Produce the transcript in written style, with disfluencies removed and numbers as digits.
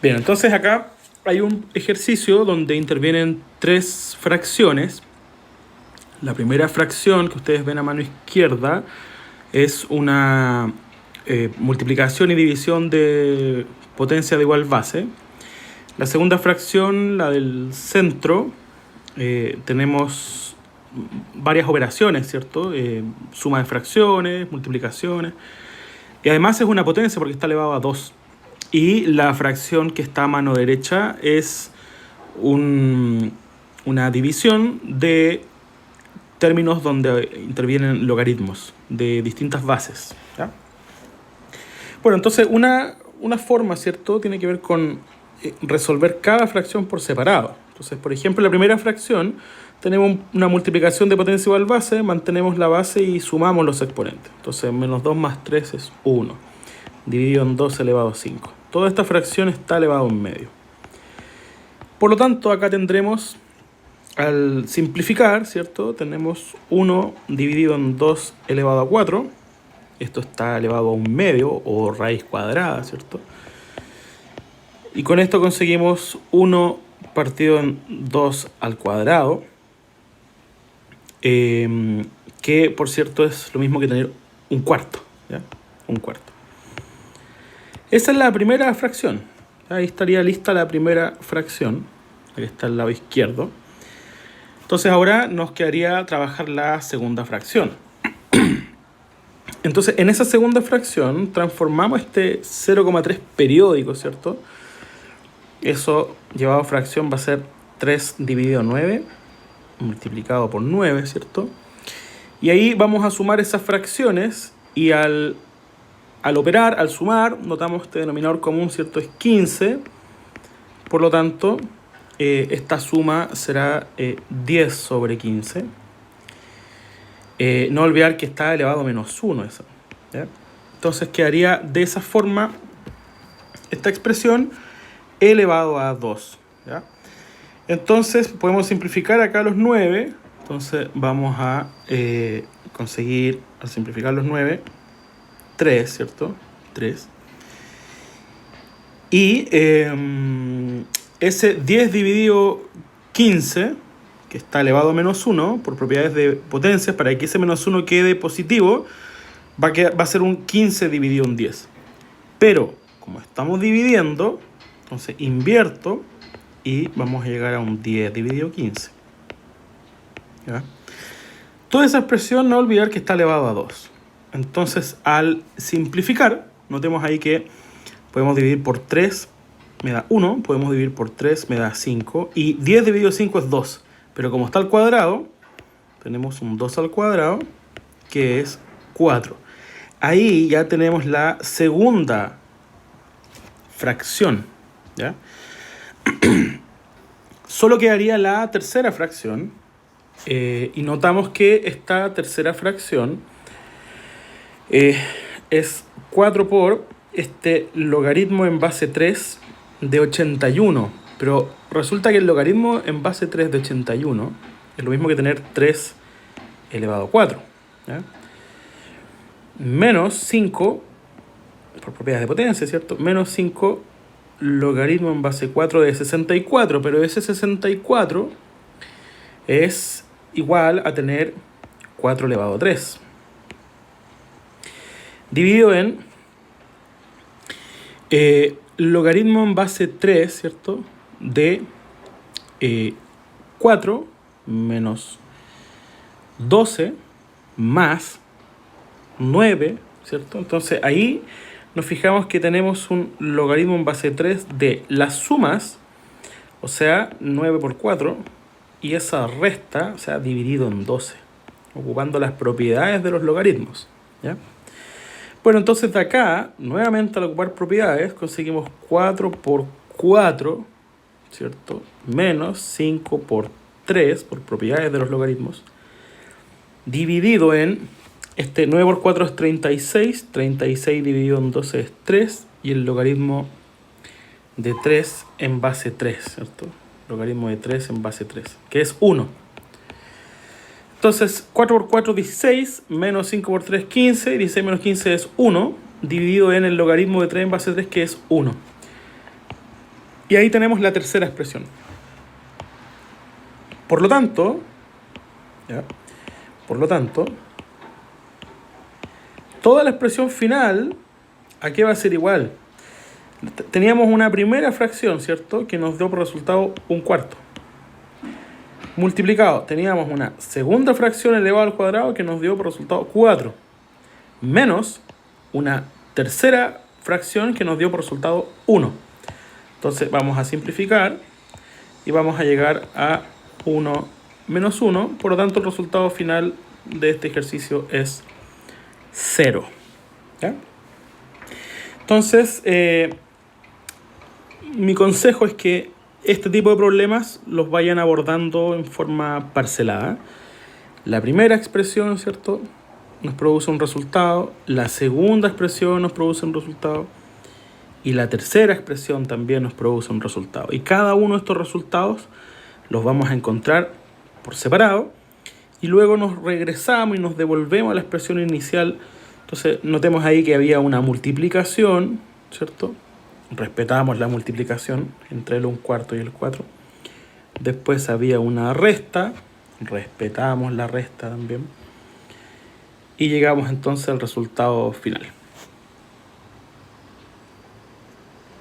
Bien, entonces acá hay un ejercicio donde intervienen tres fracciones. La primera fracción que ustedes ven a mano izquierda es una multiplicación y división de potencia de igual base. La segunda fracción, la del centro, tenemos varias operaciones, ¿cierto? Suma de fracciones, multiplicaciones. Y además es una potencia porque está elevado a 2. Y la fracción que está a mano derecha es una división de términos donde intervienen logaritmos de distintas bases, ¿ya? Bueno, entonces una forma, ¿cierto?, tiene que ver con resolver cada fracción por separado. Entonces, por ejemplo, en la primera fracción tenemos una multiplicación de potencia igual base, mantenemos la base y sumamos los exponentes. Entonces, menos 2 más 3 es 1, dividido en 2 elevado a 5. Toda esta fracción está elevado en medio. Por lo tanto, acá tendremos, al simplificar, ¿cierto?, tenemos 1 dividido en 2 elevado a 4. Esto está elevado a un medio o raíz cuadrada, ¿cierto? Y con esto conseguimos 1 partido en 2 al cuadrado, que por cierto es lo mismo que tener un cuarto, ¿ya? Un cuarto. Esa es la primera fracción. Ahí estaría lista la primera fracción. Aquí está al lado izquierdo. Entonces ahora nos quedaría trabajar la segunda fracción. Entonces en esa segunda fracción transformamos este 0,3 periódico, ¿cierto? Eso llevado a fracción va a ser 3 dividido 9, multiplicado por 9, ¿cierto? Y ahí vamos a sumar esas fracciones y al operar, al sumar, notamos este denominador común, ¿cierto? Es 15. Por lo tanto, esta suma será 10 sobre 15. No olvidar que está elevado a menos 1 eso, ¿ya? Entonces quedaría de esa forma esta expresión elevado a 2, ¿ya? Entonces podemos simplificar acá los 9. Entonces vamos a conseguir, al simplificar los 9, 3, ¿cierto? 3. Y ese 10 dividido 15, que está elevado a menos 1, por propiedades de potencias, para que ese menos 1 quede positivo, va a ser un 15 dividido un 10. Pero, como estamos dividiendo, entonces invierto y vamos a llegar a un 10 dividido 15. ¿Ya? Toda esa expresión, no olvidar que está elevado a 2. Entonces, al simplificar, notemos ahí que podemos dividir por 3, me da 1, podemos dividir por 3, me da 5, y 10 dividido 5 es 2. Pero como está al cuadrado, tenemos un 2 al cuadrado, que es 4. Ahí ya tenemos la segunda fracción, ¿ya? Solo quedaría la tercera fracción, y notamos que esta tercera fracción es 4 por este logaritmo en base 3 de 81. Pero resulta que el logaritmo en base 3 de 81 es lo mismo que tener 3 elevado a 4, ¿ya? Menos 5, por propiedades de potencia, ¿cierto? Menos 5 logaritmo en base 4 de 64, pero ese 64 es igual a tener 4 elevado a 3. Dividido en logaritmo en base 3, ¿cierto? De 4 menos 12 más 9, ¿cierto? Entonces ahí nos fijamos que tenemos un logaritmo en base 3 de las sumas, o sea, 9 por 4, y esa resta, o sea, dividido en 12, ocupando las propiedades de los logaritmos, ¿ya? Bueno, entonces de acá, nuevamente al ocupar propiedades, conseguimos 4 por 4, ¿cierto? Menos 5 por 3, por propiedades de los logaritmos, dividido en, este 9 por 4 es 36, 36 dividido en 12 es 3, y el logaritmo de 3 en base 3, ¿cierto? Logaritmo de 3 en base 3, que es 1. Entonces, 4 por 4, 16, menos 5 por 3, 15, 16 menos 15 es 1, dividido en el logaritmo de 3 en base 3, que es 1. Y ahí tenemos la tercera expresión. Por lo tanto, ¿ya? Por lo tanto, toda la expresión final, ¿a qué va a ser igual? Teníamos una primera fracción, ¿cierto? Que nos dio por resultado 1/4. Multiplicado, teníamos una segunda fracción elevado al cuadrado que nos dio por resultado 4. Menos una tercera fracción que nos dio por resultado 1. Entonces vamos a simplificar y vamos a llegar a 1 menos 1. Por lo tanto, el resultado final de este ejercicio es 0. ¿Ya? Entonces, mi consejo es que este tipo de problemas los vayan abordando en forma parcelada. La primera expresión, ¿cierto?, nos produce un resultado. La segunda expresión nos produce un resultado. Y la tercera expresión también nos produce un resultado. Y cada uno de estos resultados los vamos a encontrar por separado. Y luego nos regresamos y nos devolvemos a la expresión inicial. Entonces, notemos ahí que había una multiplicación, ¿cierto? Respetamos la multiplicación entre el 1/4 y el 4. Después había una resta. Respetamos la resta también. Y llegamos entonces al resultado final.